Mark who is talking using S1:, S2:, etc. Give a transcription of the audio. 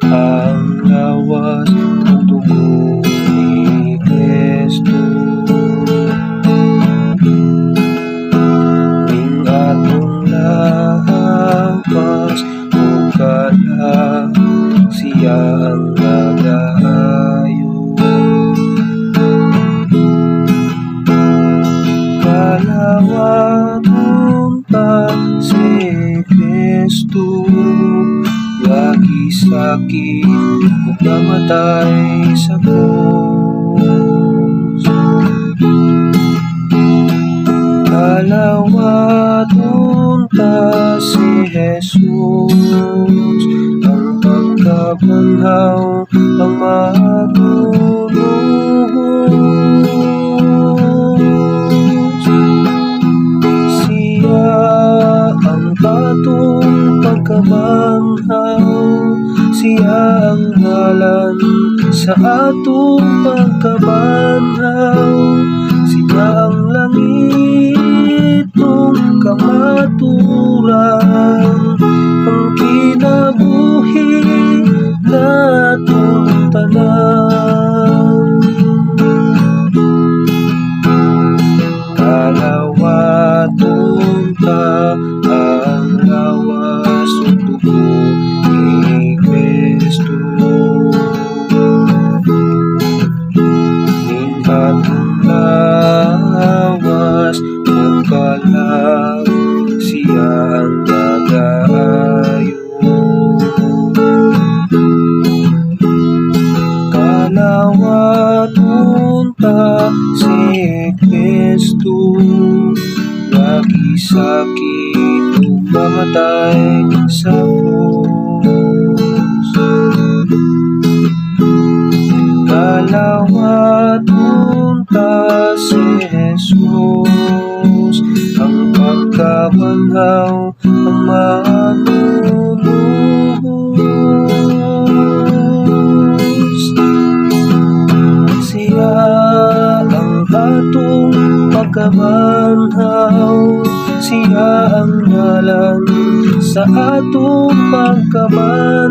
S1: ang lawas ng dugo ni Kristo. Ning atong lawas o kala siya ang nagahayo. Kalawaton ta si Kristo, lagi sakit ug namatay sa krus. Kalawaton ta si Jesus, ang pagkabanhaw ang matulog. Siya ang katong pagkabanhaw, siya ang ngalan sa atong pagkabanhaw. Siya ang langit ng kamaturan, ang kinabuhi natong tanan. Kalawaton ta ang lawas ug dugo ni Kristo. Ning atong lawas ug kalag siya ang nagahayo. Kalawaton ta si Kristo, lagi sakit ug mamatay sa krus. Kalawaton ta si Jesus, ang pagkabanhaw ang manunubos. Siya ang atong pagkabanhaw, siya ang ngalan sa atong pagkabanhaw.